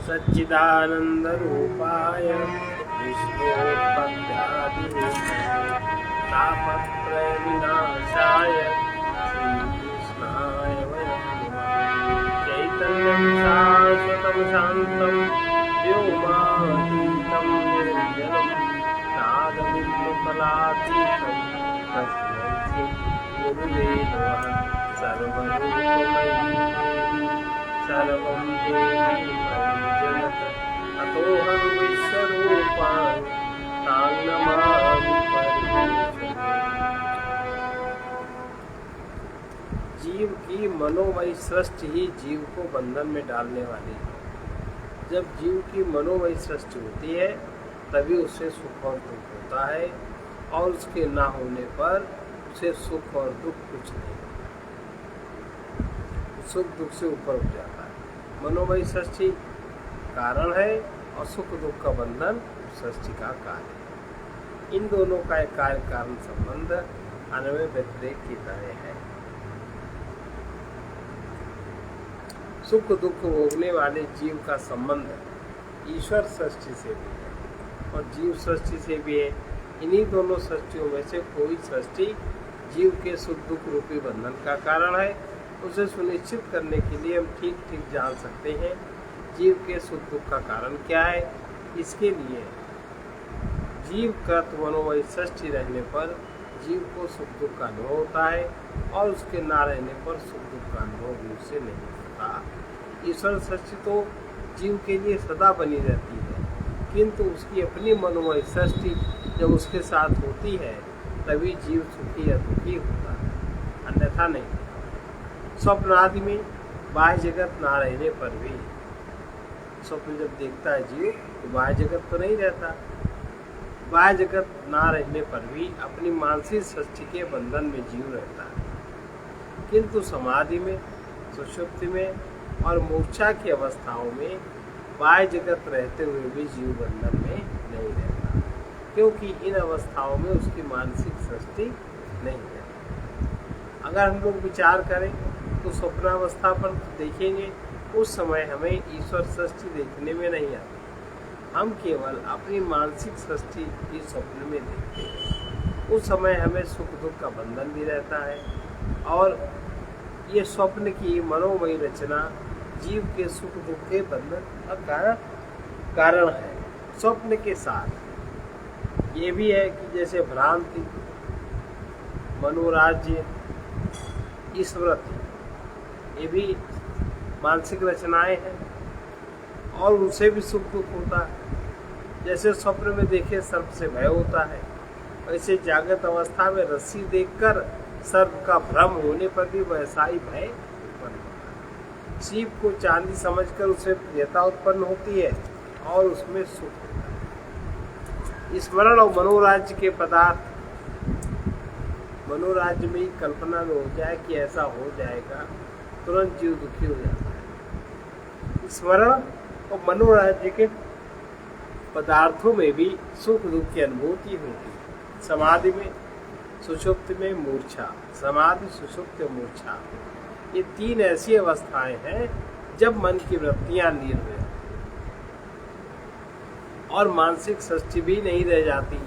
सच्चिदानंद रूपाय विष्णोत्पत्त्यादिहेतवे तापत्रय विनाशाय श्रीकृष्णाय वयं नमः। चैतन्यं शाश्वतं शान्तं व्योमातीतं निरञ्जनं नादबिन्दुफलातीतं तस्मै श्री गुरुवे नमः। सर्वरूपमयी देवी सर्वं देवी जगत् अतोऽहं विश्वरूपाणि तां नमामि परमेश्वरी। जीव की मनोमयी सृष्टि ही जीव को बंधन में डालने वाली है। जब जीव की मनोमयी सृष्टि होती है तभी उसे सुख और दुख होता है, और उसके ना होने पर उसे सुख और दुख कुछ नहीं, सुख दुख से ऊपर उठ जाता है। मनोमयी सृष्टि कारण है और सुख दुख का बंधन सृष्टि का कार्य है। इन दोनों का एक कार्य कारण संबंध अन्वय व्यतिरेक की तरह है। सुख दुख भोगने वाले जीव का संबंध ईश्वर सृष्टि से भी है और जीव सृष्टि से भी है। इन्हीं दोनों सृष्टियों में से कोई सृष्टि जीव के सुख दुख रूपी बंधन का कारण है। उसे सुनिश्चित करने के लिए हम ठीक ठीक जान सकते हैं जीव के सुख दुख का कारण क्या है। इसके लिए जीव कृत मनोमयी सृष्टि रहने पर जीव को सुख दुख का अनुभव होता है, और उसके ना रहने पर सुख दुख का अनुभव भी उसे नहीं होता। ईश्वर सृष्टि तो जीव के लिए सदा बनी रहती है, किंतु उसकी अपनी मनोमयी सृष्टि जब उसके साथ होती है तभी जीव सुखी या दुखी होता है, अन्यथा नहीं। स्वप्न आदि में बाह्य जगत ना रहने पर भी, स्वप्न जब देखता है जीव तो बाह्य जगत तो नहीं रहता, बाह्य जगत ना रहने पर भी अपनी मानसिक सृष्टि के बंधन में जीव रहता है। किंतु समाधि में, सुषुप्ति में और मूर्छा की अवस्थाओं में बाह्य जगत रहते हुए भी जीव बंधन में नहीं रहता, क्योंकि इन अवस्थाओं में उसकी मानसिक सृष्टि नहीं रहती। अगर हम लोग विचार करें तो स्वप्नावस्था पर देखेंगे, उस समय हमें ईश्वर सृष्टि देखने में नहीं आती, हम केवल अपनी मानसिक सृष्टि ही स्वप्न में देखते हैं। उस समय हमें सुख दुख का बंधन भी रहता है, और ये स्वप्न की मनोमयी रचना जीव के सुख दुख के बंधन का कारण है। स्वप्न के साथ ये भी है कि जैसे भ्रांति, मनोराज्य, स्मृति, ये भी मानसिक रचनाएं हैं, और उनसे भी सुख दुख होता है। जैसे स्वप्न में देखे सर्प से भय होता है, वैसे जागृत अवस्था में रस्सी देखकर सर्प का भ्रम होने पर भी वैसा ही भय उत्पन्न होता है। सीप को चांदी समझकर उसे प्रियता उत्पन्न होती है और उसमें सुख होता है। स्मरण और मनोराज्य के पदार्थ, मनोराज्य में ही कल्पना में हो जाए कि ऐसा हो जाएगा, तुरंत जीव दुखी हो जाता है। स्मरण और मनोराज्य के पदार्थों में भी सुख दुख की अनुभूति होती है। समाधि में, सुषुप्ति में मूर्छा, समाधि, सुषुप्ति, मूर्छा, ये तीन ऐसी अवस्थाएं हैं जब मन की वृत्तियां लीन हो जाती और मानसिक सृष्टि भी नहीं रह जाती,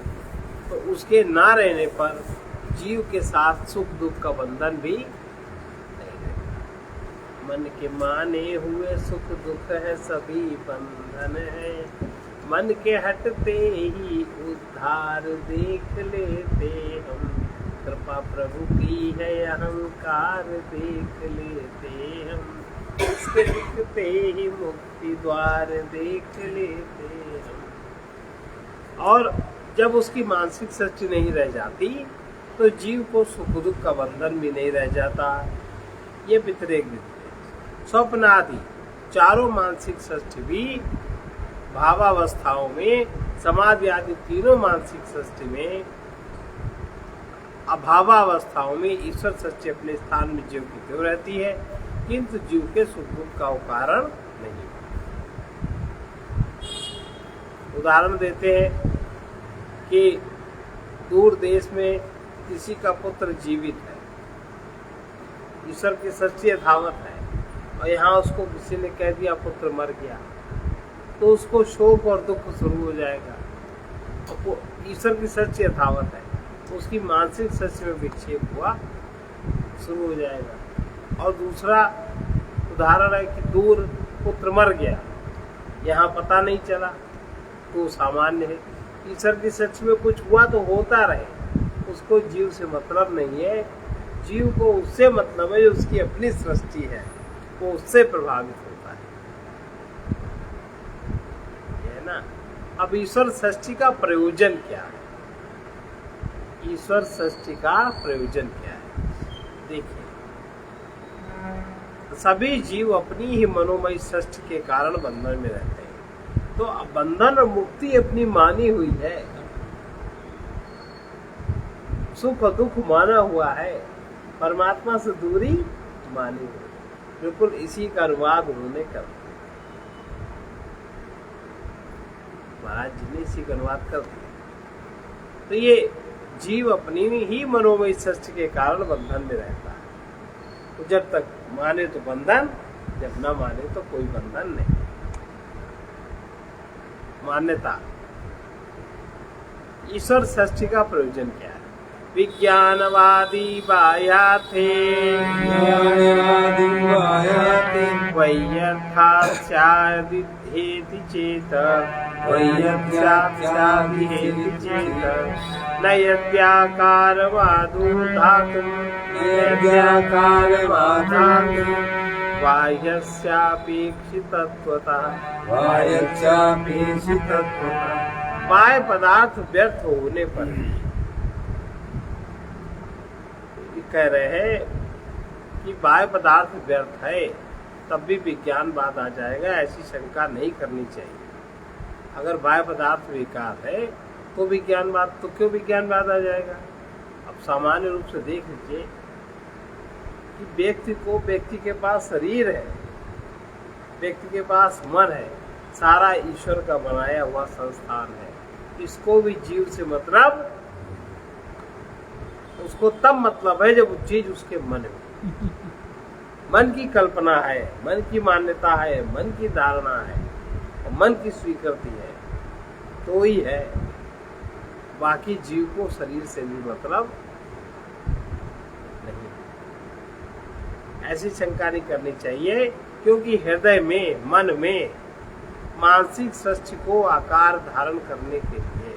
तो उसके ना रहने पर जीव के साथ सुख दुख का बंधन भी नहीं रहता। मन के माने हुए सुख दुख है सभी बंधन है, मन के हटते ही उद्धार देख लेते हम, कृपा प्रभु की है अहंकार देख लेते हम, इसके दिखते ही मुक्ति द्वार देख लेते हम। और जब उसकी मानसिक सृष्टि नहीं रह जाती तो जीव को सुख दुख का बंधन भी नहीं रह जाता। ये व्यतिरेक स्वप्न आदि चारों मानसिक सृष्टि भी भावावस्थाओं में, समाधि आदि तीनों मानसिक सृष्टि में, अभावावस्थाओं में ईश्वर सृष्टि अपने स्थान में जीव की त्यों रहती है, किंतु जीव के सुख दुख का कारण नहीं। उदाहरण देते हैं कि दूर देश में किसी का पुत्र जीवित है, ईश्वर की सृष्टि यथावत है, और यहाँ उसको किसी ने कह दिया पुत्र मर गया, तो उसको शोक और दुख शुरू हो जाएगा। वो ईश्वर की सच यथावत है, तो उसकी मानसिक सच में विक्षेप हुआ शुरू हो जाएगा। और दूसरा उदाहरण है कि दूर पुत्र मर गया, यहाँ पता नहीं चला, तो सामान्य है। ईश्वर की सच में कुछ हुआ तो होता रहे, उसको जीव से मतलब नहीं है। जीव को उससे मतलब है जो उसकी अपनी सृष्टि है, वो उससे प्रभावित होता है ना। अब ईश्वर सृष्टि का प्रयोजन क्या है? ईश्वर सृष्टि का प्रयोजन क्या है? देखिए, सभी जीव अपनी ही मनोमय सृष्टि के कारण बंधन में रहते हैं। तो बंधन और मुक्ति अपनी मानी हुई है, सुख और दुख माना हुआ है, परमात्मा से दूरी मानी हुई है। बिल्कुल इसी का अनुवाद उन्होंने कर दिया, महाराज जी ने इसी का अनुवाद कर दिया। तो ये जीव अपनी ही मनोमय सृष्टि के कारण बंधन में रहता है। तो जब तक माने तो बंधन, जब न माने तो कोई बंधन नहीं। मान्यता। ईश्वर सृष्टि का प्रयोजन क्या है? विज्ञानवादी बायाथे वैयर्थास्यादिद्धेति चेत वैयर्थास्यादिहेति चेत न यद्व्याकारवादो धातुं बाह्यस्यापेक्षितत्वतः बाह्य पदार्थ व्यर्थ होने पर कह रहे हैं कि बाह्य पदार्थ व्यर्थ है, तब भी विज्ञानवाद आ जाएगा, ऐसी शंका नहीं करनी चाहिए। अगर बाह्य पदार्थ बेकार है तो विज्ञानवाद, तो क्यों विज्ञानवाद आ जाएगा? अब सामान्य रूप से देख लीजिए कि व्यक्ति के पास शरीर है, व्यक्ति के पास मन है, सारा ईश्वर का बनाया हुआ संस्थान है। इसको भी जीव से मतलब, उसको तब मतलब है जब चीज उसके मन में, मन की कल्पना है, मन की मान्यता है, मन की धारणा है, और मन की स्वीकृति है, तो ही है। बाकी जीव को शरीर से भी मतलब नहीं। ऐसी शंका नहीं करनी चाहिए, क्योंकि हृदय में, मन में मानसिक सृष्टि को आकार धारण करने के लिए,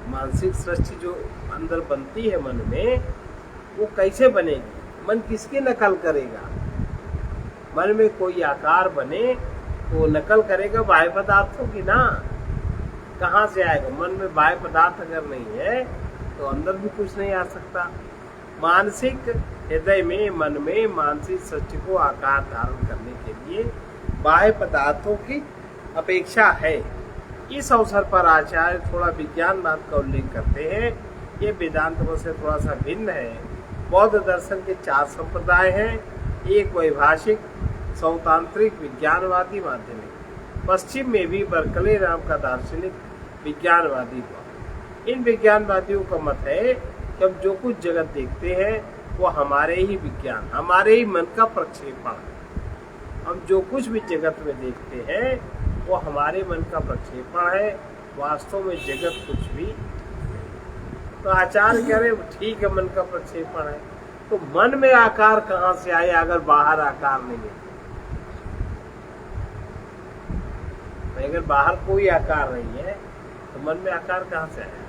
मानसिक सृष्टि जो अंदर बनती है मन में, वो कैसे बनेगी? मन किसकी नकल करेगा? मन में कोई आकार बने तो वो नकल करेगा बाह्य पदार्थों की ना। कहाँ से आएगा? मन में बाह्य पदार्थ अगर नहीं है तो अंदर भी कुछ नहीं आ सकता। मानसिक हृदय में, मन में मानसिक सृष्टि को आकार धारण करने के लिए बाह्य पदार्थों की अपेक्षा है। इस अवसर पर आचार्य थोड़ा विज्ञानवाद का उल्लेख करते हैं। ये वेदांत मत से थोड़ा सा भिन्न है। बौद्ध दर्शन के 4 संप्रदाय हैं, एक वैभाषिक, सौतांत्रिक, विज्ञानवादी, माध्यमिक। पश्चिम में भी बर्कले नाम का दार्शनिक विज्ञानवादी हुआ। इन विज्ञानवादियों का मत है कि हम जो कुछ जगत देखते हैं वो हमारे ही विज्ञान, हमारे ही मन का प्रक्षेपण है। हम जो कुछ भी जगत में देखते हैं वो हमारे मन का प्रक्षेपण है, वास्तव में जगत कुछ भी नहीं। तो आचार्य कह रहे ठीक है, मन का प्रक्षेपण है, तो मन में आकार कहाँ से आए अगर बाहर आकार नहीं है? अगर बाहर कोई आकार नहीं है तो मन में आकार कहाँ से आया?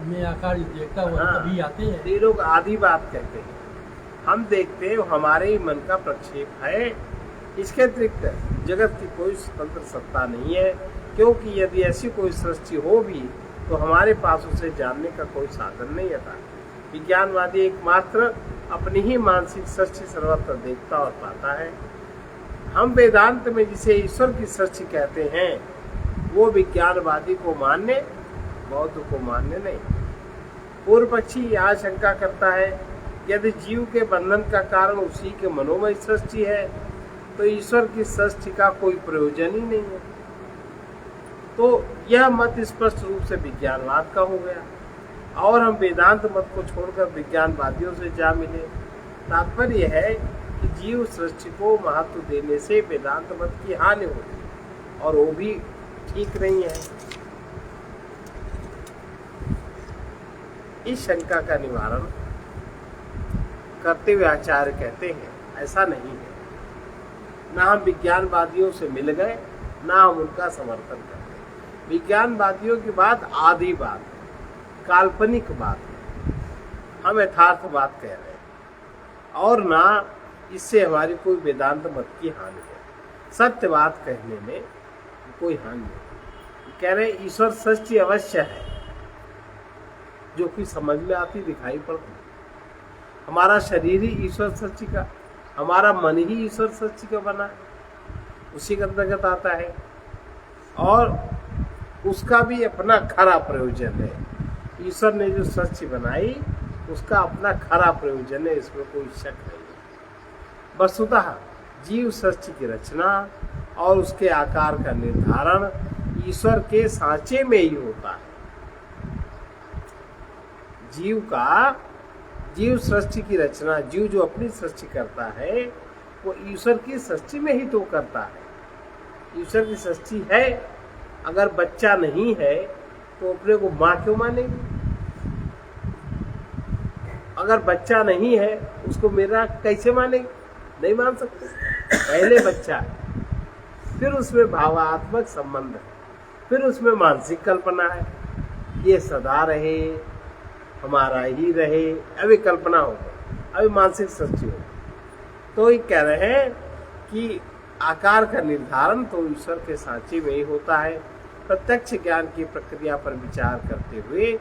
में आकार देखता हुआ तभी आते हैं। ये लोग आधी बात कहते हैं। हम देखते हैं हमारे ही मन का प्रक्षेप है, इसके अतिरिक्त जगत की कोई स्वतंत्र सत्ता नहीं है। क्योंकि यदि ऐसी कोई सृष्टि हो भी तो हमारे पास उसे जानने का कोई साधन नहीं आता। विज्ञानवादी एकमात्र अपनी ही मानसिक सृष्टि सर्वत्र देखता और पाता है। हम वेदांत में जिसे ईश्वर की सृष्टि कहते हैं वो विज्ञानवादी को मान्य, बौद्ध को मान्य नहीं। पूर्व पक्षी यह शंका करता है यदि जीव के बंधन का कारण उसी के मनोमय सृष्टि है तो ईश्वर की सृष्टि का कोई प्रयोजन ही नहीं है। तो यह मत स्पष्ट रूप से विज्ञानवाद का हो गया और हम वेदांत मत को छोड़कर विज्ञानवादियों से जा मिले। तात्पर्य है कि जीव सृष्टि को महत्व देने से वेदांत मत की हानि होती और वो भी ठीक नहीं है। इस शंका का निवारण करते हुए आचार्य कहते हैं ऐसा नहीं है। ना हम विज्ञानवादियों से मिल गए, ना हम उनका समर्थन करते। विज्ञानवादियों की बात आधी बात है, काल्पनिक बात है, हम यथार्थ बात कह रहे हैं, और ना इससे हमारी कोई वेदांत मत की हानि है। सत्य बात कहने में कोई हानि नहीं। कह रहे ईश्वर सच्ची अवश्य है, जो कि समझ में आती दिखाई पड़ती। हमारा शरीर ही ईश्वर सच्ची का, हमारा मन ही ईश्वर सच्ची का बना है, उसी के अंतर्गत आता है, और उसका भी अपना खरा प्रयोजन है। ईश्वर ने जो सच्ची बनाई उसका अपना खरा प्रयोजन है, इसमें कोई शक नहीं है। वस्तुतः जीव सृष्टि की रचना और उसके आकार का निर्धारण ईश्वर के सांचे में ही होता है। जीव सृष्टि की रचना, जीव जो अपनी सृष्टि करता है वो ईश्वर की सृष्टि में ही तो करता है। ईश्वर की सृष्टि है, अगर बच्चा नहीं है तो अपने को माँ क्यों मानेगी? अगर बच्चा नहीं है उसको मेरा कैसे मानेगी? नहीं मान सकते। पहले बच्चा है, फिर उसमें भावात्मक संबंध है, फिर उसमें मानसिक कल्पना है, ये सदा रहे, हमारा ही रहे, अभी कल्पना हो गई, अभी मानसिक सृष्टि हो। तो ये कह रहे हैं कि आकार का निर्धारण तो ईश्वर के सांचे में ही होता है। प्रत्यक्ष ज्ञान की प्रक्रिया पर विचार करते हुए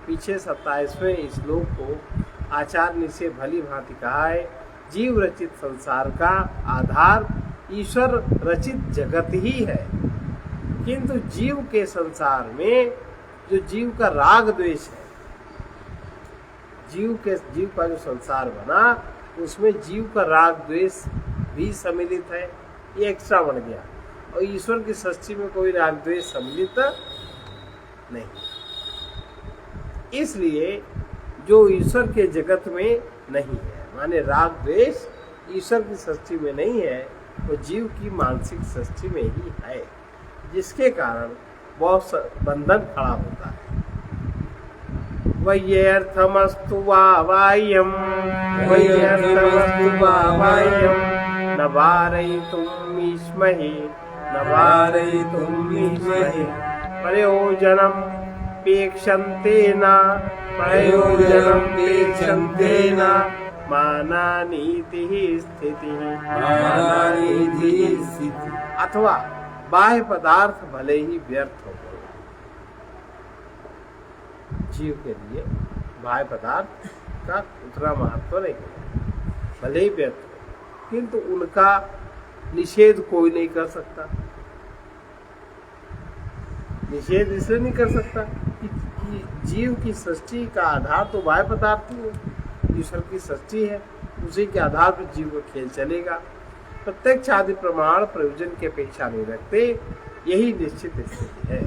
पीछे 27वें श्लोक को आचार्य ने से भली भांति कहा है, जीव रचित संसार का आधार ईश्वर रचित जगत ही है, किंतु जीव के संसार में जो जीव का राग द्वेष है, जीव का जो संसार बना उसमें जीव का राग द्वेष भी सम्मिलित है, ये एक्स्ट्रा बढ़ गया। और ईश्वर की सृष्टि में कोई राग द्वेष सम्मिलित नहीं, इसलिए जो ईश्वर के जगत में नहीं है, माने राग द्वेष ईश्वर की सृष्टि में नहीं है, वो जीव की मानसिक सृष्टि में ही है, जिसके कारण बहुत बंधन खड़ा होता है। वह्यर्थमस्तु वाह्यम न वारयितुम् ईश्महि न वारयितुम् ईश्महि प्रयोजनम् पेक्षन्ते न मानानीतिः स्थितिः। अथवा बाह्य पदार्थ भले ही व्यर्थ हो गए, जीव के लिए बाह्य पदार्थ का उतना महत्व नहीं है, भले ही व्यर्थ हो, किंतु उनका निषेध कोई नहीं कर सकता। निषेध इसलिए नहीं कर सकता कि जीव की सृष्टि का आधार तो बाह्य पदार्थ ही है, ईश्वर की सृष्टि है, उसी के आधार पर जीव का खेल चलेगा। प्रत्यक्ष आदि प्रमाण प्रयोजन की अपेक्षा नहीं रखते, यही निश्चित स्थिति है।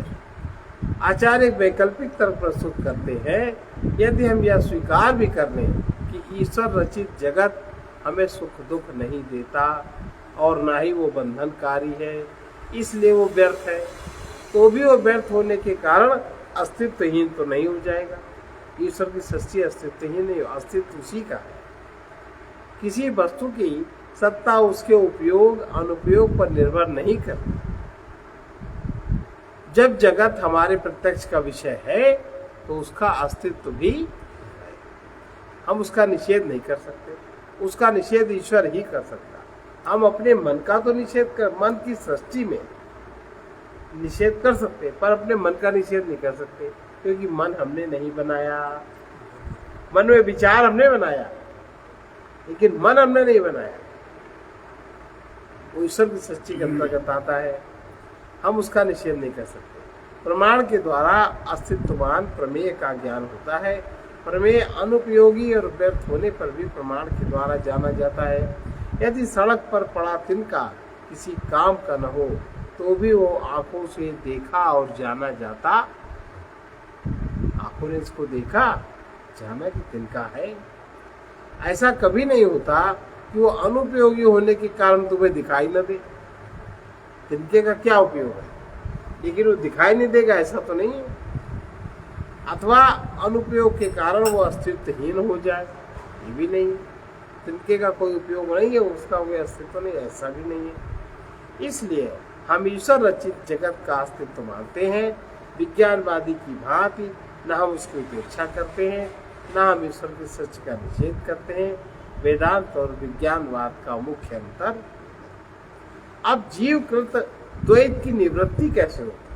आचार्य वैकल्पिक तर्क प्रस्तुत करते हैं, यदि हम यह स्वीकार भी कर लें कि ईश्वर रचित जगत हमें सुख दुख नहीं देता और ना ही वो बंधनकारी है, इसलिए वो व्यर्थ है, तो भी वो व्यर्थ होने के कारण अस्तित्वहीन तो नहीं हो जाएगा। ईश्वर की सृष्टि अस्तित्वहीन नहीं, अस्तित्व उसी का है। किसी वस्तु की सत्ता उसके उपयोग अनुपयोग पर निर्भर नहीं करती। जब जगत हमारे प्रत्यक्ष का विषय है तो उसका अस्तित्व भी है, हम उसका निषेध नहीं कर सकते, उसका निषेध ईश्वर ही कर सकता। हम अपने मन का तो निषेध कर, मन की सृष्टि में निषेध कर सकते, पर अपने मन का निषेध नहीं कर सकते, क्योंकि मन हमने नहीं बनाया। मन में विचार हमने बनाया, लेकिन मन हमने नहीं बनाया, वो ईश्वर की सृष्टि के अंतर्गत आता है, हम उसका निषेध नहीं कर सकते। प्रमाण के द्वारा अस्तित्ववान प्रमेय का ज्ञान होता है। प्रमेय अनुपयोगी और व्यर्थ होने पर भी प्रमाण के द्वारा जाना जाता है। यदि सड़क पर पड़ा तिनका किसी काम का न हो तो भी वो आंखों से देखा और जाना जाता, आंखों ने इसको देखा, जाना कि तिनका है। ऐसा कभी नहीं होता कि वो अनुपयोगी होने के कारण तुम्हें दिखाई न दे। तिनके का क्या उपयोग है, लेकिन वो दिखाई नहीं देगा ऐसा तो नहीं है। अथवा अनुपयोग के कारण वो अस्तित्वहीन हो जाए, ये भी नहीं है। तिनके का कोई उपयोग नहीं है, उसका कोई अस्तित्व नहीं, ऐसा भी नहीं है। इसलिए हम ईश्वर रचित जगत का अस्तित्व मानते हैं। विज्ञानवादी की भांति न हम उसकी उपेक्षा करते हैं, न हम ईश्वर के सच का निषेध करते हैं। वेदांत और विज्ञानवाद का मुख्य अंतर। अब जीवकृत द्वैत की निवृत्ति कैसे होती है,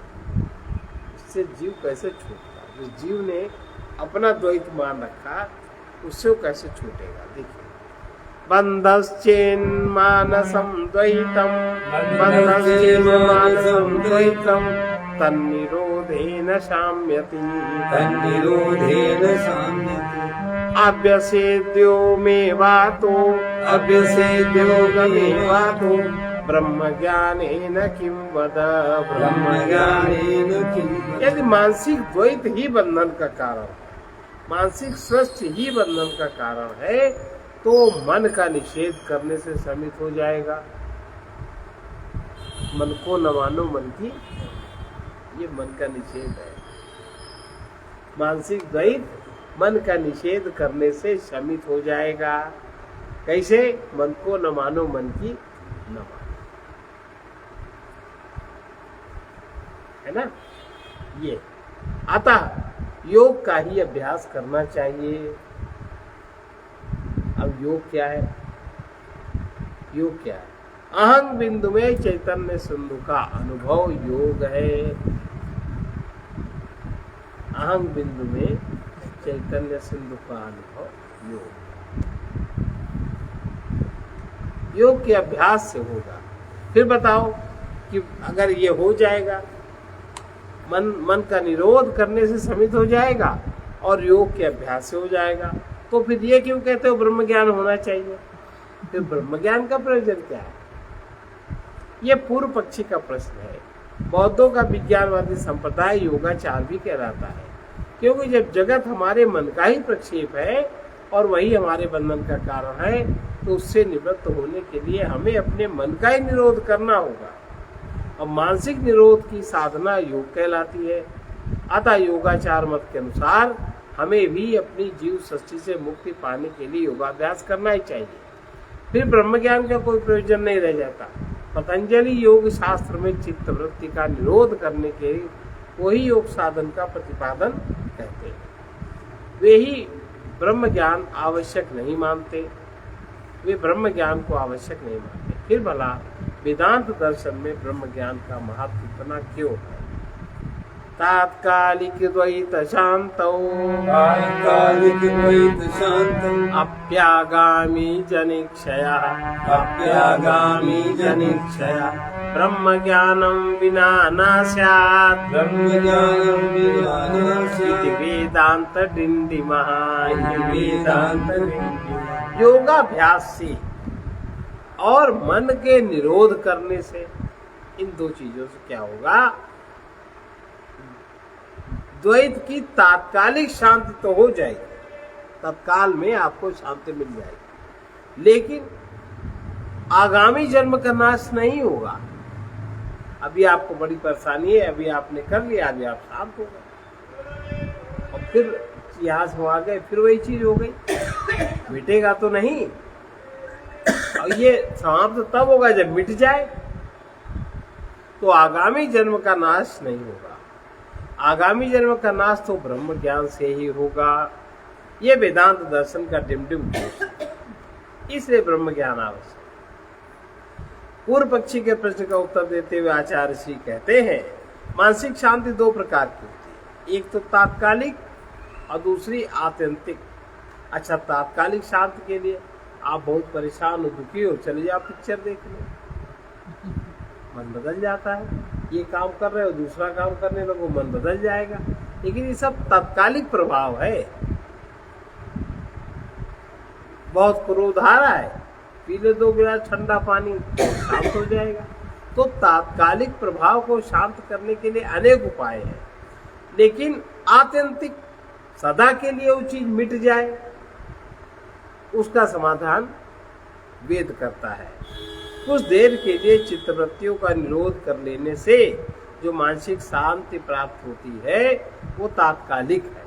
इससे जीव कैसे छूटता है? जिस जीव ने अपना द्वैत मान रखा उससे वो कैसे छूटेगा? देखिए, बंधश्चेन्मानसं द्वैतं बंधश्चेन्मानसं द्वैतं तन्निरोधेन शाम्यति अभ्यसेद्यो मेवातो मेवातो ब्रह्म ज्ञानेन किं वद यदि मानसिक द्वैत ही बंधन का कारण, मानसिक सृष्टि ही बंधन का कारण है, तो मन का निषेध करने से शमित हो जाएगा। मन को न मानो मन की, ये मन का निषेध है। मानसिक द्वैत मन का निषेध करने से शमित हो जाएगा। कैसे? मन को न मानो मन की न मानो, है ना? ये अतः योग का ही अभ्यास करना चाहिए। अब योग क्या है? योग क्या है? अहं बिंदु में चैतन्य सिंधु का अनुभव योग है। अहं बिंदु में चैतन्य सिंधु का अनुभव योग। योग के अभ्यास से होगा। फिर बताओ कि अगर ये हो जाएगा, मन का निरोध करने से शमित हो जाएगा और योग के अभ्यास से हो जाएगा, तो फिर ये क्यों कहते हो ब्रह्म ज्ञान होना चाहिए? फिर ब्रह्म ज्ञान का प्रयोजन क्या है? ये पूर्व पक्षी का प्रश्न है। बौद्धों का विज्ञानवादी संप्रदाय योगाचार भी कहलाता है, क्योंकि जब जगत हमारे मन का ही प्रक्षेप है और वही हमारे बंधन का कारण है, तो उससे निवृत्त होने के लिए हमें अपने मन का ही निरोध करना होगा। अब मानसिक निरोध की साधना योग कहलाती है। अतः योगाचार मत के अनुसार हमें भी अपनी जीव सृष्टि से मुक्ति पाने के लिए योगाभ्यास करना ही चाहिए। फिर ब्रह्म ज्ञान का कोई प्रयोजन नहीं रह जाता। पतंजलि योग शास्त्र में चित्त वृत्ति का निरोध करने के वही योग साधन का प्रतिपादन कहते हैं। वे ही ब्रह्म ज्ञान आवश्यक नहीं मानते, वे ब्रह्म ज्ञान को आवश्यक नहीं मानते। फिर भला वेदांत दर्शन में ब्रह्म ज्ञान का महत्व इतना क्यों है? तात्कालिक द्वैत शांतौ अप्यागामी जनिक्षया ब्रह्म ज्ञानं विना न स्यात् इति वेदांत डिंडिमः। योगाभ्यास से और मन के निरोध करने से, इन दो चीजों से क्या होगा? द्वैत की तात्कालिक शांति तो हो जाएगी, तत्काल में आपको शांति मिल जाएगी, लेकिन आगामी जन्म का नाश नहीं होगा। अभी आपको बड़ी परेशानी है, अभी आपने कर लिया, अभी आप शांत हो गए, और फिर यहाँ से आ गए, फिर वही चीज हो गई, मिटेगा तो नहीं। और ये समाप्त तब होगा जब मिट जाए, तो आगामी जन्म का नाश नहीं होगा। आगामी जन्म का नाश तो ब्रह्म ज्ञान से ही होगा। ये वेदांत दर्शन का डिमडिम कोश है, इसलिए ब्रह्म ज्ञान आवश्यक। पूर्व पक्षी के प्रश्न का उत्तर देते हुए आचार्य श्री कहते हैं, मानसिक शांति दो प्रकार की होती है, एक तो तात्कालिक और दूसरी आत्यंतिक। अच्छा, तात्कालिक शांति के लिए आप बहुत परेशान हो, दुखी हो, चले जाओ पिक्चर देखने, मन बदल जाता है। ये काम कर रहे हो, दूसरा काम करने लगो, मन बदल जाएगा। लेकिन ये सब तात्कालिक प्रभाव है। बहुत क्रोध आ रहा है, पी ले 2 गिलास ठंडा पानी, शांत हो जाएगा। तो तात्कालिक प्रभाव को शांत करने के लिए अनेक उपाय हैं, लेकिन आत्यंतिक सदा के लिए वो चीज मिट जाए, उसका समाधान वेद करता है। कुछ देर के लिए चित्तवृत्तियों का निरोध कर लेने से जो मानसिक शांति प्राप्त होती है वो तात्कालिक है।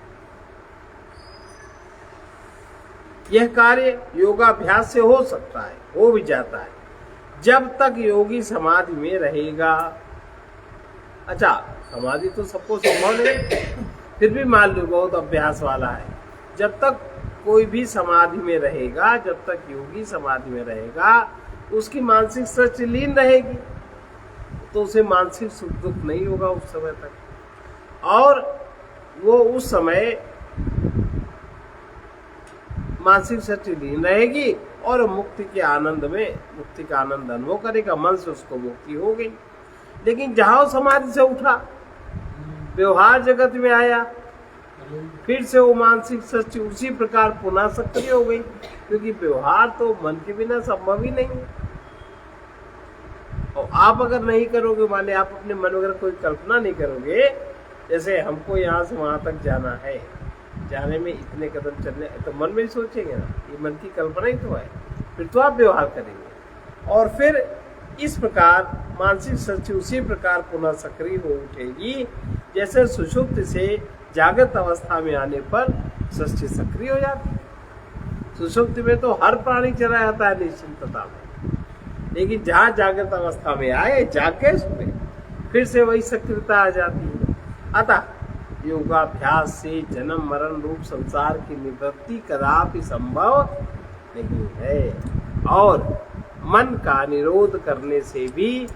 यह कार्य योगाभ्यास से हो सकता है, हो भी जाता है, जब तक योगी समाधि में रहेगा। अच्छा, समाधि तो सबको संभव नहीं, फिर भी मान लो बहुत अभ्यास वाला है, जब तक कोई भी समाधि में रहेगा, जब तक योगी समाधि में रहेगा, उसकी मानसिक सृष्टि लीन रहेगी, तो उसे मानसिक सुख दुख नहीं होगा उस समय तक, और वो उस समय मानसिक सृष्टि लीन रहेगी और मुक्ति के आनंद में, मुक्ति का आनंद अनुभव करेगा, मन से उसको मुक्ति हो गई। लेकिन जहां समाधि से उठा, व्यवहार जगत में आया, फिर से वो मानसिक सृष्टि उसी प्रकार पुनः सक्रिय हो गई, क्योंकि व्यवहार तो मन के बिना संभव ही नहीं। और आप अगर नहीं करोगे, माने आप अपने मन में अगर कोई कल्पना नहीं करोगे, जैसे हमको यहाँ से वहां तक जाना है, जाने में इतने कदम चलने, तो मन में ही सोचेंगे ना, ये मन की कल्पना ही तो है, फिर तो आप व्यवहार करेंगे, और फिर इस प्रकार मानसिक सृष्टि उसी प्रकार पुनः सक्रिय हो उठेगी जैसे सुषुप्ति से जागृत अवस्था में आने पर सृष्टि सक्रिय हो जाती है। सुषुप्ति में तो हर प्राणी चला जाता है निश्चिंतता में, लेकिन जहाँ जागृत अवस्था में आए, जागे सुने, फिर से वही सक्रियता आ जाती है। अतः योगाभ्यास से जन्म मरण रूप संसार की निवृत्ति कदापि संभव नहीं है, और मन का निरोध करने से भी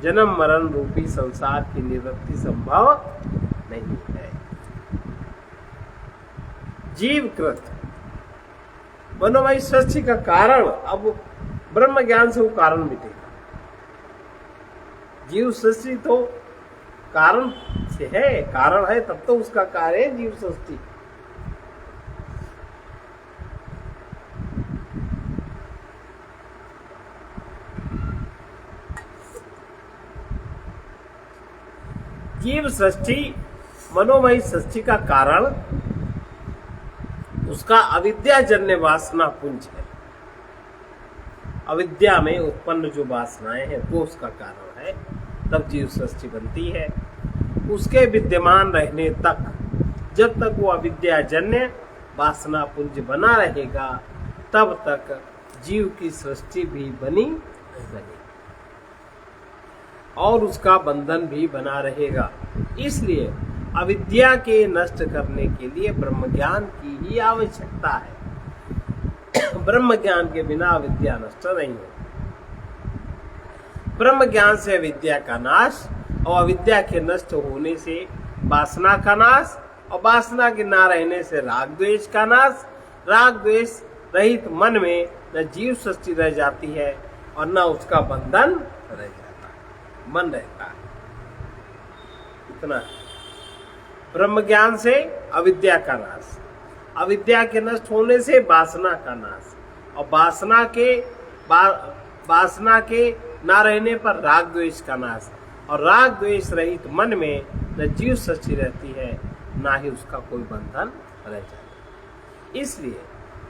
जन्म मरण रूपी संसार की निवृत्ति संभव नहीं है। जीवकृत मनोमय सृष्टि का कारण, अब ब्रह्म ज्ञान से वो कारण मिटेगा। जीव सृष्टि तो कारण से है, कारण है तब तो उसका कार्य है जीव सृष्टि। जीव सृष्टि मनोमयी सृष्टि का कारण उसका अविद्याजन्य वासना पुंज है। अविद्या में उत्पन्न जो वासनाएं हैं वो उसका कारण है, तब जीव सृष्टि बनती है। उसके विद्यमान रहने तक, जब तक वो अविद्याजन्य वासना पुंज बना रहेगा, तब तक जीव की सृष्टि भी बनी रहेगी और उसका बंधन भी बना रहेगा। इसलिए अविद्या के नष्ट करने के लिए ब्रह्म ज्ञान की ही आवश्यकता है। ब्रह्म ज्ञान के बिना अविद्या नष्ट नहीं होती। ब्रह्म ज्ञान से अविद्या का नाश, और अविद्या के नष्ट होने से वासना का नाश, और वासना के ना रहने से राग द्वेष का नाश। राग द्वेष रहित मन में न जीव सृष्टि रह जाती है और न उसका बंधन रह जाता है, मन रहता है। इतना है। ब्रह्म ज्ञान से अविद्या का नाश, अविद्या के नष्ट होने से वासना का नाश, और वासना के ना रहने पर राग द्वेष का नाश, और राग द्वेष रहित मन में न जीव सृष्टि रहती है, ना ही उसका कोई बंधन रह जाता। इसलिए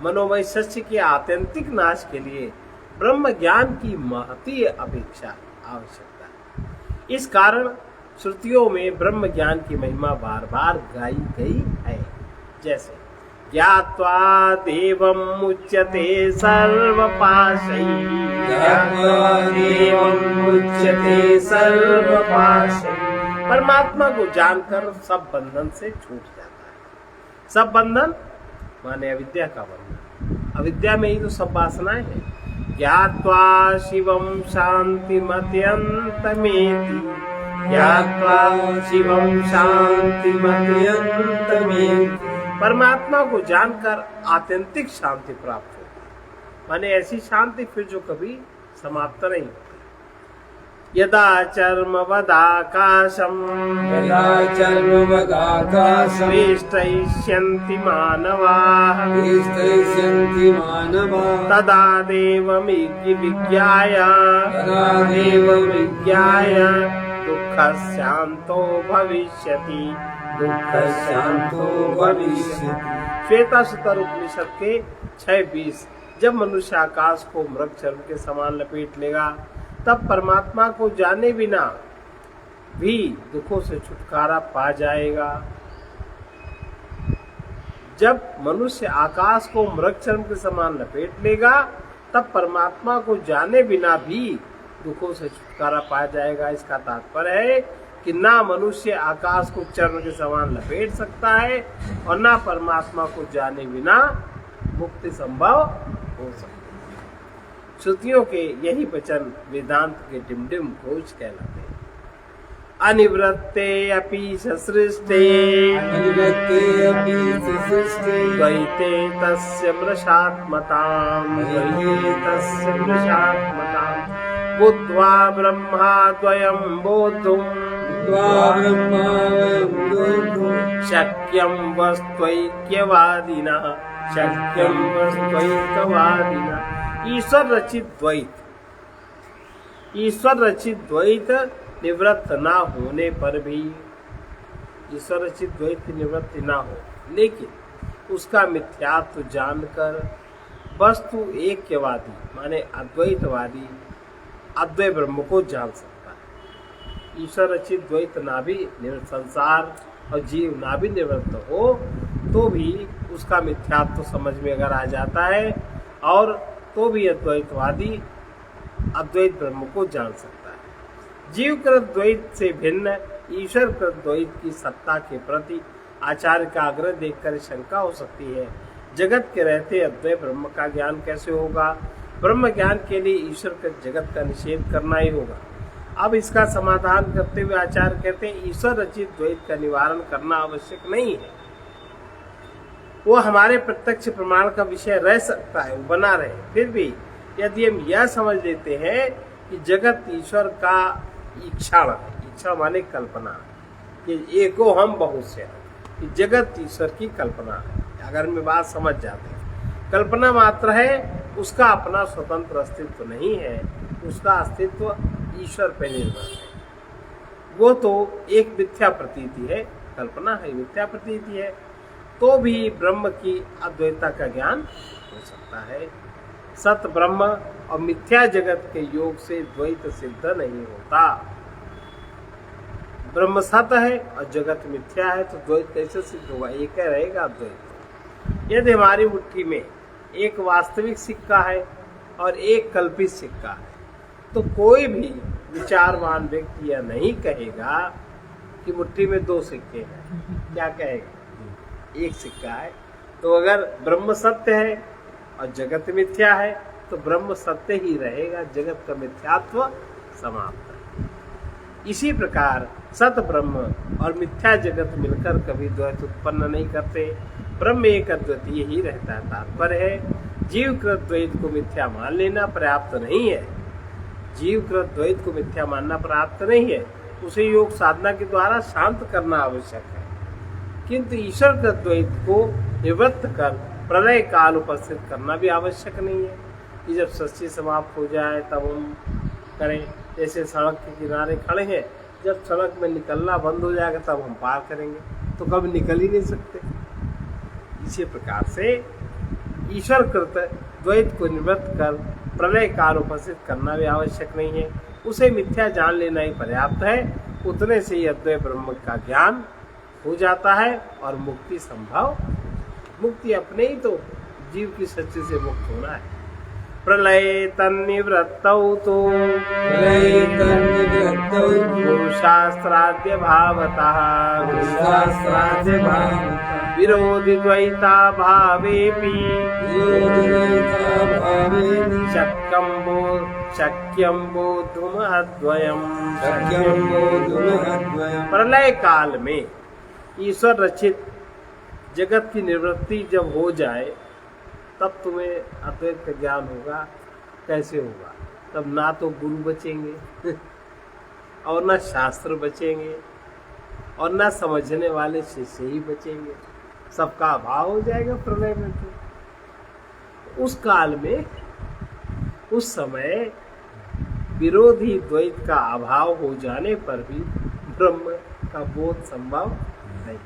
मनोमय सृष्टि के आत्यंतिक नाश के लिए ब्रह्म ज्ञान की महती अपेक्षा आवश्यकता है। इस कारण श्रुतियों में ब्रह्म ज्ञान की महिमा बार बार गाई गई है। जैसे ज्ञात्वा देवं मुच्यते सर्वपाशैः, परमात्मा को जानकर सब बंधन से छूट जाता है। सब बंधन माने अविद्या का बंधन, अविद्या में ही तो सब वासनाएं हैं। ज्ञात्वा शिवं शान्तिमत्यन्तमेति, ज्ञात्वा शिवं शान्तिमत्यन्तमेति, परमात्मा को जानकर आत्यंतिक शांति प्राप्त होती है। माने ऐसी शांति फिर जो कभी समाप्त नहीं होती। यदा चर्मवदाकाशं वेष्टयिष्यन्ति मानवाः, तदा देवमिज्ञाय दुःखशान्तो भविष्यति, दुःखशान्तो भविष्यति। श्वेता सुतर उपनिषद के 6:20 जब मनुष्य आकाश को मृग चर्म के समान लपेट लेगा तब परमात्मा को जाने बिना भी दुखों से छुटकारा पा जाएगा। जब मनुष्य आकाश को मृग चर्म के समान लपेट लेगा तब परमात्मा को जाने बिना भी दुखों से छुटकारा पा जाएगा। इसका तात्पर्य है कि ना मनुष्य आकाश को चर्म के समान लपेट सकता है और ना परमात्मा को जाने बिना मुक्ति संभव हो सकती है। श्रुतियों के यही वचन वेदांत के डिमडिम घोष कहलाते हैं। अनिवृत्ते अपि ससृष्टे द्वैते तस्य मृषात्मताम् बुद्ध्वा ब्रह्मा द्वयं बोद्धुम् शक्यं वस्त्वैक्यवादिनः ईश्वर रचित द्वैत निवृत्त ना होने पर भी, ईश्वर रचित द्वैत की निवृत्ति ना हो लेकिन उसका मिथ्यात्व जानकर वस्तु एकवादी माने अद्वैतवादी अद्वैत ब्रह्म को जान सकता है। ईश्वर रचित द्वैत ना भी संसार और जीव ना भी निवृत्त हो तो भी उसका मिथ्यात्व समझ में अगर आ जाता है और तो भी अद्वैतवादी अद्वैत ब्रह्म को जान सकता है। जीवकृत द्वैत से भिन्न ईश्वरकृत द्वैत की सत्ता के प्रति आचार्य का आग्रह देखकर शंका हो सकती है। जगत के रहते अद्वैत ब्रह्म का ज्ञान कैसे होगा? ब्रह्म ज्ञान के लिए ईश्वर के जगत का निषेध करना ही होगा। अब इसका समाधान करते हुए आचार्य कहते हैं ईश्वर रचित द्वैत का निवारण करना आवश्यक नहीं है। वो हमारे प्रत्यक्ष प्रमाण का विषय रह सकता है, वो बना रहे। फिर भी यदि हम यह समझ लेते हैं कि जगत ईश्वर का इच्छा है, इच्छा माने कल्पना, कि एको हम बहुत से, कि जगत ईश्वर की कल्पना है। अगर मैं बात समझ जाते हैं, कल्पना मात्र है, उसका अपना स्वतंत्र अस्तित्व नहीं है, उसका अस्तित्व ईश्वर पर निर्भर है। वो तो एक मिथ्या प्रतीति है, कल्पना है, मिथ्या प्रतीति है, तो भी ब्रह्म की अद्वैतता का ज्ञान हो सकता है। सत ब्रह्म और मिथ्या जगत के योग से द्वैत सिद्ध नहीं होता। ब्रह्म सत है और जगत मिथ्या है तो द्वैत कैसे सिद्ध होगा? एक रहेगा अद्वैत। यदि हमारी मुट्ठी में एक वास्तविक सिक्का है और एक कल्पित सिक्का है तो कोई भी विचारवान व्यक्ति यह नहीं कहेगा कि मुट्ठी में दो सिक्के हैं। क्या कहेगा? एक सिक्का है। तो अगर ब्रह्म सत्य है और जगत मिथ्या है तो ब्रह्म सत्य ही रहेगा, जगत का मिथ्यात्व समाप्त है। इसी प्रकार सत ब्रह्म और मिथ्या जगत मिलकर कभी द्वैत उत्पन्न नहीं करते। ब्रह्म एक अद्वितीय ही रहता है। तात्पर्य है जीवकृत द्वैत को मिथ्या मान लेना पर्याप्त नहीं है। जीवकृत द्वैत को मिथ्या मानना पर्याप्त नहीं है, उसे योग साधना के द्वारा शांत करना आवश्यक है। किंतु ईश्वर के द्वैत को निवृत्त कर प्रलय काल उपस्थित करना भी आवश्यक नहीं है कि जब सृष्टि समाप्त हो जाए तब हम करें। जैसे सड़क के किनारे खड़े हैं, जब सड़क में निकलना बंद हो जाएगा तब हम पार करेंगे, तो कभी निकल ही नहीं सकते। इसी प्रकार से ईश्वर कृत द्वैत को निवृत्त कर प्रलय काल उपस्थित करना भी आवश्यक नहीं है, उसे मिथ्या जान लेना ही पर्याप्त है। उतने से ही अद्वैत ब्रह्म का ज्ञान हो जाता है और मुक्ति संभव। मुक्ति अपने ही तो जीव की सच्ची से मुक्त होना है। प्रलय तन्निवृत्तौ तो गुरुशास्त्राद्य भावतः विरोधि द्वैता भावेपि शक्यं बोद्धुम् अद्वयम्। प्रलय काल में ईश्वर रचित जगत की निवृत्ति जब हो जाए तब तुम्हें अद्वैत का ज्ञान होगा। कैसे होगा? तब ना तो गुरु बचेंगे और ना शास्त्र बचेंगे और ना समझने वाले शिष्य ही बचेंगे, सबका अभाव हो जाएगा प्रलय में। तो उस काल में, उस समय विरोधी द्वैत का अभाव हो जाने पर भी ब्रह्म का बोध संभव नहीं।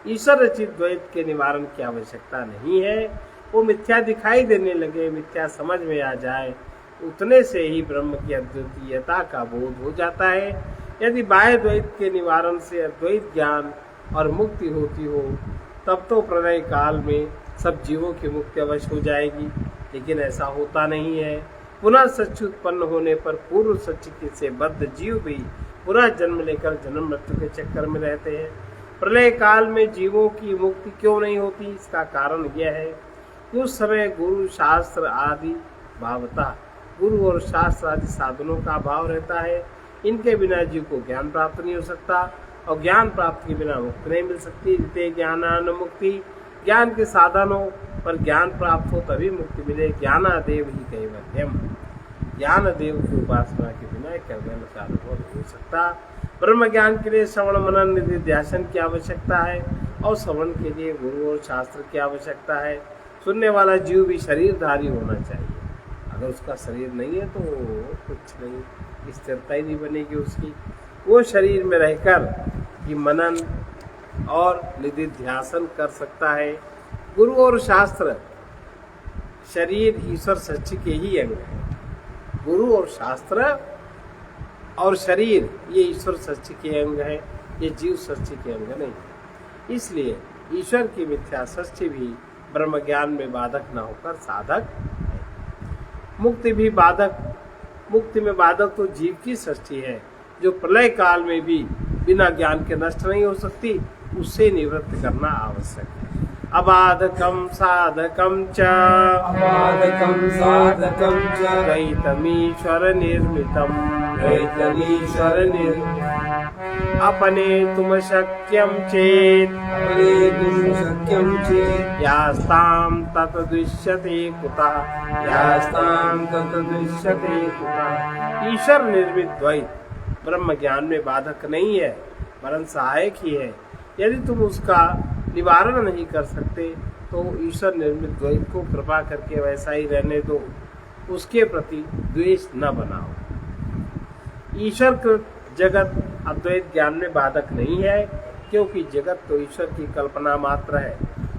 ईश्वर रचित द्वैत के निवारण की आवश्यकता नहीं है। वो मिथ्या दिखाई देने लगे, मिथ्या समझ में आ जाए, उतने से ही ब्रह्म की अद्वितीयता का बोध हो जाता है। यदि बाह्य द्वैत के निवारण से अद्वैत ज्ञान और मुक्ति होती हो, तब तो प्रलय काल में सब जीवों की मुक्ति अवश्य हो जाएगी, लेकिन ऐसा होता नहीं है। पुनः सच्ची उत्पन्न होने पर पूर्व सच्ची से बद्ध जीव भी पुनः जन्म लेकर जन्म मृत्यु के चक्कर में रहते हैं। प्रलय काल में जीवों की मुक्ति क्यों नहीं होती? इसका कारण यह है कि उस समय गुरु शास्त्र आदि भावता गुरु और शास्त्र आदि साधनों का अभाव रहता है। इनके बिना जीव को ज्ञान प्राप्त नहीं हो सकता, और ज्ञान प्राप्त के बिना मुक्ति नहीं मिल सकती। जिते ज्ञानान मुक्ति, ज्ञान के साधनों पर ज्ञान प्राप्त हो तभी मुक्ति मिले। ज्ञानादेव ही कैवल्यम, ज्ञान देव की उपासना के बिना कैवल्य का अनुभव नहीं हो सकता। ब्रह्म ज्ञान के लिए श्रवण मनन निधि ध्यान की आवश्यकता है, और श्रवण के लिए गुरु और शास्त्र की आवश्यकता है। सुनने वाला जीव भी शरीरधारी होना चाहिए। अगर उसका शरीर नहीं है तो कुछ नहीं, स्थिरता ही नहीं बनेगी उसकी। वो शरीर में रहकर ही मनन और निधि ध्यान कर सकता है। गुरु और शास्त्र शरीर ईश्वर सच्ची के ही अंग है। गुरु और शास्त्र और शरीर ये ईश्वर सच्ची के अंग है, ये जीव सच्ची के अंग नहीं। इसलिए ईश्वर की मिथ्या सच्ची भी ब्रह्म ज्ञान में बाधक न होकर साधक है। मुक्ति भी बाधक, मुक्ति में बाधक तो जीव की सृष्टि है, जो प्रलय काल में भी बिना ज्ञान के नष्ट नहीं हो सकती। उससे निवृत्त करना आवश्यक है। अबाधकम साधकम च अबाधकं साधकं च द्वैतमीश्वर निर्मितम द्वैतमीश्वर अपने तुम शक्यम चेत अपनेतुं शक्यं चेत् यास्ताम तत दृश्यते कुतः, यास्तां तत् दृश्यते कुतः। ईश्वर निर्मित द्वैत ब्रह्म ज्ञान में बाधक नहीं है, वरन सहायक ही है। यदि तुम उसका निवारण नहीं कर सकते तो ईश्वर निर्मित द्वैत को कृपा करके वैसा ही रहने दो, उसके प्रति द्वेष न बनाओ। ईश्वर कृत जगत अद्वैत ज्ञान में बाधक नहीं है, क्योंकि जगत तो ईश्वर की कल्पना मात्र है।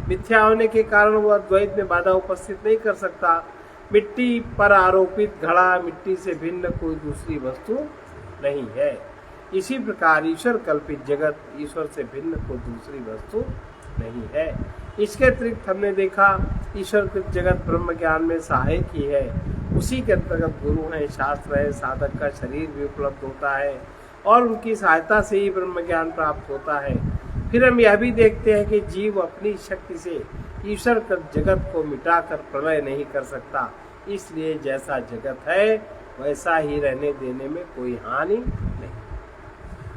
मिथ्या होने के कारण वह अद्वैत में बाधा उपस्थित नहीं कर सकता। मिट्टी पर आरोपित घड़ा मिट्टी से भिन्न कोई दूसरी वस्तु नहीं है। इसी प्रकार ईश्वर कल्पित जगत ईश्वर से भिन्न कोई दूसरी वस्तु नहीं है। इसके अतिरिक्त हमने देखा ईश्वर कृत जगत ब्रह्म ज्ञान में सहायक ही है। उसी के अंतर्गत गुरु है, शास्त्र है, साधक का शरीर भी उपलब्ध होता है, और उनकी सहायता से ही ब्रह्म ज्ञान प्राप्त होता है। फिर हम यह भी देखते हैं कि जीव अपनी शक्ति से ईश्वर कृत जगत को मिटाकर प्रलय नहीं कर सकता। इसलिए जैसा जगत है वैसा ही रहने देने में कोई हानि नहीं।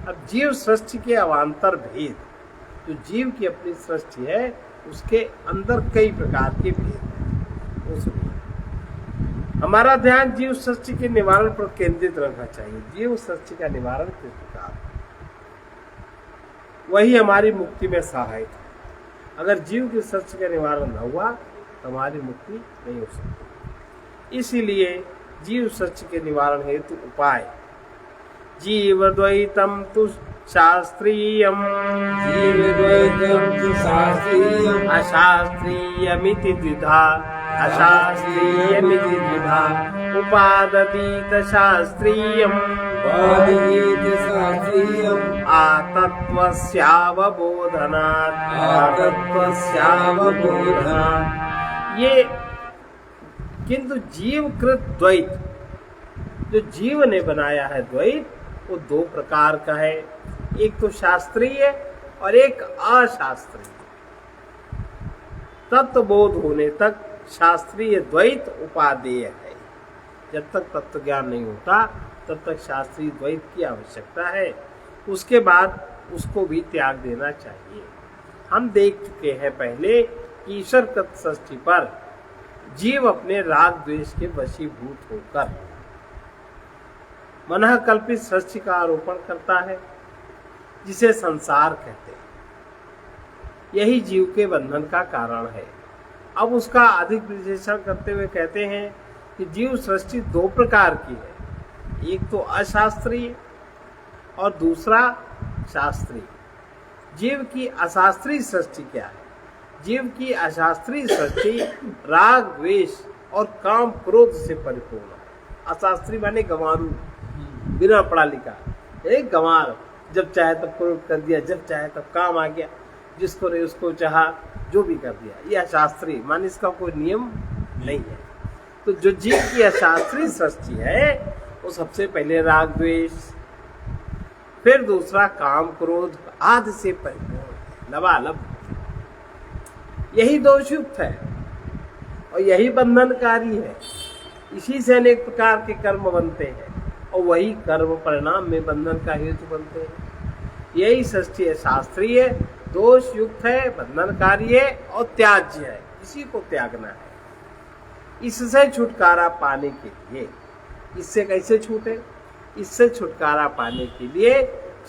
अब जीव सृष्टि के अवान्तर भेद, जो जीव की अपनी सृष्टि है उसके अंदर कई प्रकार के भेद हैं। उसमें हमारा ध्यान जीव सृष्टि के निवारण पर केंद्रित रहना चाहिए। जीव सृष्टि का निवारण किस प्रकार, वही हमारी मुक्ति में सहायक है। अगर जीव की सृष्टि का निवारण न हुआ तो हमारी मुक्ति नहीं हो सकती। इसीलिए जीव सृष्टि के निवारण हेतु उपाय जीव द्वैतम तु शास्त्रीयम जीवद्वैतं तु शास्त्रीयम् अशास्त्रीयमिति द्विधा अशास्त्रीयमिति द्विधा उपादतीत शास्त्रीयम वादिनीत शास्त्रीयम् आतत्वस्यावबोधनात् आतत्वस्यावबोधनात्। ये किंतु जीवकृत द्वैत, जो जीव ने बनाया है द्वैत, वो दो प्रकार का है। एक तो शास्त्रीय और एक अशास्त्रीय। तत्व बोध होने तक शास्त्रीय द्वैत उपादेय है। जब तक तत्व ज्ञान नहीं होता तब तक शास्त्रीय द्वैत की आवश्यकता है। उसके बाद उसको भी त्याग देना चाहिए। हम देख चुके हैं पहले कि ईश्वर तत्व सृष्टि पर जीव अपने राग द्वेष के वशीभूत होकर मनः कल्पित सृष्टि का आरोपण करता है, जिसे संसार कहते हैं। यही जीव के बंधन का कारण है। अब उसका अधिक विश्लेषण करते हुए कहते हैं कि जीव सृष्टि दो प्रकार की है, एक तो अशास्त्रीय और दूसरा शास्त्रीय। जीव की अशास्त्रीय सृष्टि क्या है? जीव की अशास्त्रीय सृष्टि राग द्वेष और काम क्रोध से परिपूर्ण है। अशास्त्रीय माने गंवारू, बिना पढ़ा लिखा, एक गंवार, जब चाहे तब क्रोध कर दिया, जब चाहे तब काम आ गया, जिसको नहीं उसको चाहा जो भी कर दिया। ये अशास्त्रीय माने इसका कोई नियम नहीं है। तो जो जीव की अशास्त्रीय सृष्टि है वो सबसे पहले राग द्वेष, फिर दूसरा काम क्रोध आदि से परिपूर्ण, लबालब, यही दोषयुक्त है और यही बंधनकारी है। इसी से अनेक प्रकार के कर्म बनते हैं और वही कर्म परिणाम में बंधन का हेतु बनते हैं। यही सृष्टि है शास्त्रीय, दोष युक्त है, बंधनकारी है और त्याज्य है, इसी को त्यागना है। इससे छुटकारा पाने के लिए, इससे कैसे छूटे? इससे छुटकारा पाने के लिए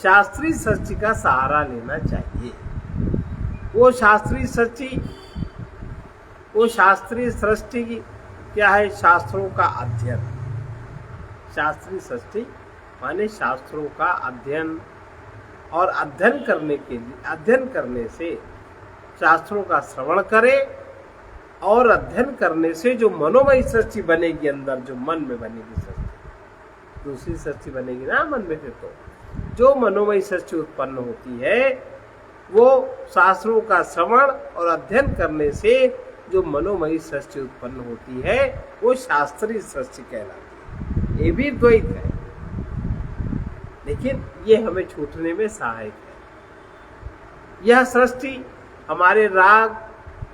शास्त्रीय सृष्टि का सहारा लेना चाहिए। वो शास्त्रीय सृष्टि क्या है? शास्त्रों का अध्ययन। शास्त्रीय सृष्टि माने शास्त्रों का अध्ययन, और अध्ययन करने से शास्त्रों का श्रवण करे, और अध्ययन करने से जो मनोमय सृष्टि बनेगी अंदर, जो मन में बनेगी सृष्टि, दूसरी सृष्टि बनेगी ना मन में, फिर तो जो मनोमय सृष्टि उत्पन्न होती है वो शास्त्रों का श्रवण और अध्ययन करने से जो मनोमयी सृष्टि उत्पन्न होती है वो शास्त्रीय सृष्टि कहलाती है। ये भी द्वैत है, लेकिन ये हमें छूटने में सहायक है। यह सृष्टि हमारे राग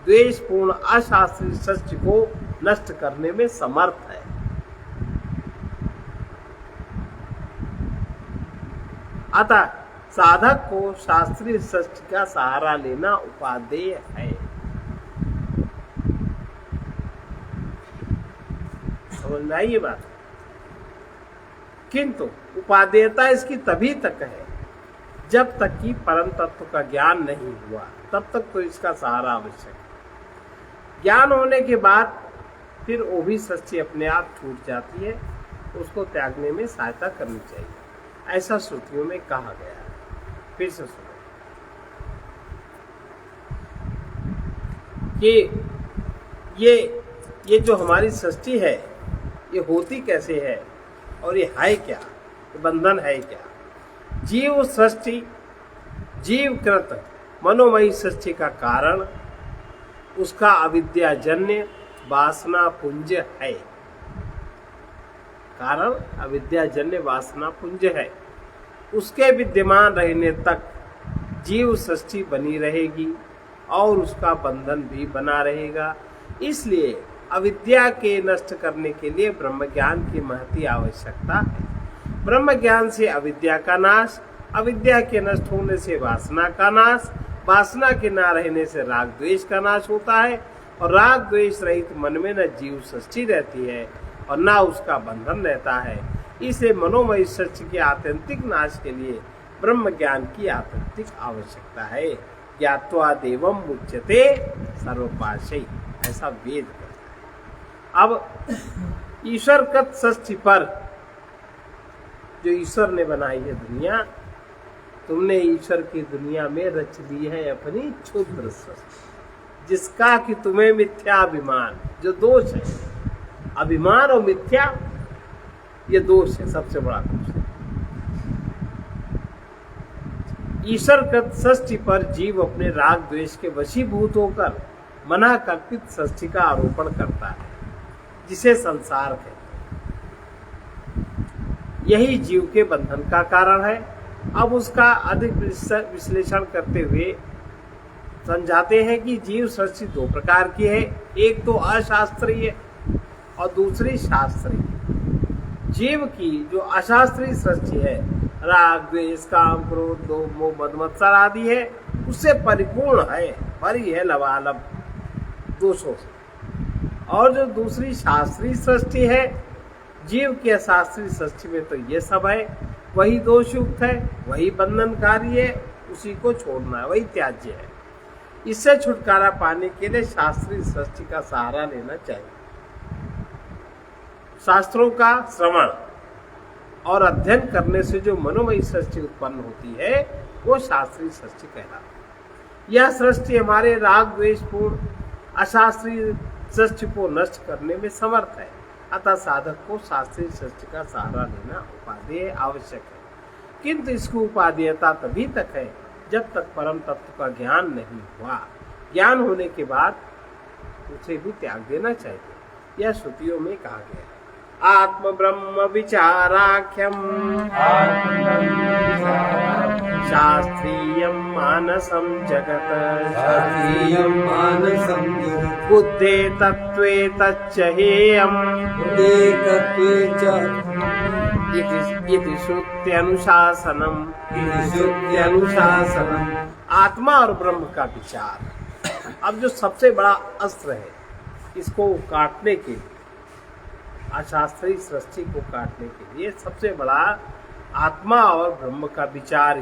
द्वेष पूर्ण अशास्त्रीय सृष्टि को नष्ट करने में समर्थ है। अतः साधक को शास्त्रीय सृष्टि का सहारा लेना उपादेय है। समझ में आई ये बात? किंतु उपादेयता इसकी तभी तक है जब तक कि परम तत्व का ज्ञान नहीं हुआ, तब तक तो इसका सहारा आवश्यक है। ज्ञान होने के बाद फिर वो भी सृष्टि अपने आप छूट जाती है, उसको त्यागने में सहायता करनी चाहिए, ऐसा श्रुतियों में कहा गया है। फिर से सुनो कि ये जो हमारी सृष्टि है ये होती कैसे है और ये है क्या, ये बंधन है क्या? जीव सृष्टि, जीवकृत मनोमयी सृष्टि का कारण उसका अविद्याजन्य वासना पुंज है। कारण अविद्याजन्य वासना पुंज है। उसके विद्यमान रहने तक जीव सृष्टि बनी रहेगी और उसका बंधन भी बना रहेगा। इसलिए अविद्या के नष्ट करने के लिए ब्रह्म ज्ञान की महती आवश्यकता है। ब्रह्म ज्ञान से अविद्या का नाश, अविद्या के नष्ट होने से वासना का नाश, वासना के ना रहने से राग द्वेष का नाश होता है, और राग द्वेष रहित मन में न जीव सृष्टि रहती है और ना उसका बंधन रहता है। इसे मनोमय सृष्टि के आत्यंतिक नाश के लिए ब्रह्म ज्ञान की आत्यंतिक आवश्यकता है। ज्ञात्वा देवम मुच्यते सर्वपाशै, ऐसा वेद कहता है। अब ईश्वरकृत सृष्टि पर, जो ईश्वर ने बनाई है दुनिया, तुमने ईश्वर की दुनिया में रच ली है अपनी क्षुद्र सृष्टि, जिसका कि तुम्हें मिथ्याभिमान, जो दोष है, अभिमान और मिथ्या, ये दोष है, सबसे बड़ा दोष है। ईश्वरकृत सृष्टि पर जीव अपने राग द्वेष के वशीभूत होकर मना कल्पित सृष्टि का आरोपण करता है, जिसे संसार कहते हैं। यही जीव के बंधन का कारण है। अब उसका अधिक विश्लेषण करते हुए समझाते हैं कि जीव सृष्टि दो प्रकार की है, एक तो अशास्त्रीय और दूसरी शास्त्रीय। जीव की जो अशास्त्रीय सृष्टि है, राग द्वेष काम क्रोध लोभ मोह मद मत्सर आदि है, उससे परिपूर्ण है, भरी है लबालब दोषों से। और जो दूसरी शास्त्रीय सृष्टि है, जीव की अशास्त्रीय सृष्टि में तो ये सब है, वही दोषयुक्त है, वही बंधनकारी है, उसी को छोड़ना है, वही त्याज्य है। इससे छुटकारा पाने के लिए शास्त्रीय सृष्टि का सहारा लेना चाहिए। शास्त्रों का श्रवण और अध्ययन करने से जो मनोमयी सृष्टि उत्पन्न होती है वो शास्त्रीय सृष्टि कहलाती है। यह सृष्टि हमारे राग द्वेषपूर्ण अशास्त्रीय सृष्टि को नष्ट करने में समर्थ है। अतः साधक को शास्त्रीय सृष्टि का सहारा लेना उपादेय आवश्यक है, किंतु इसकी उपादेयता तभी तक है जब तक परम तत्व का ज्ञान नहीं हुआ। ज्ञान होने के बाद उसे भी त्याग देना चाहिए। यह श्रुतियों में कहा गया है। आत्म ब्रह्म विचाराख्यम शास्त्रीय मानसम जगत शास्त्रीयं मानसं जगत् बुद्धे तत्त्वे तच्च हेयम् बुद्धे तत्त्वे च इति श्रुत्यनुशासनम् इति श्रुत्यनुशासनम्। आत्मा और ब्रह्म का विचार अब जो सबसे बड़ा अस्त्र है, इसको काटने के लिए, अशास्त्रीय सृष्टि को काटने के लिए सबसे बड़ा आत्मा और ब्रह्म का विचार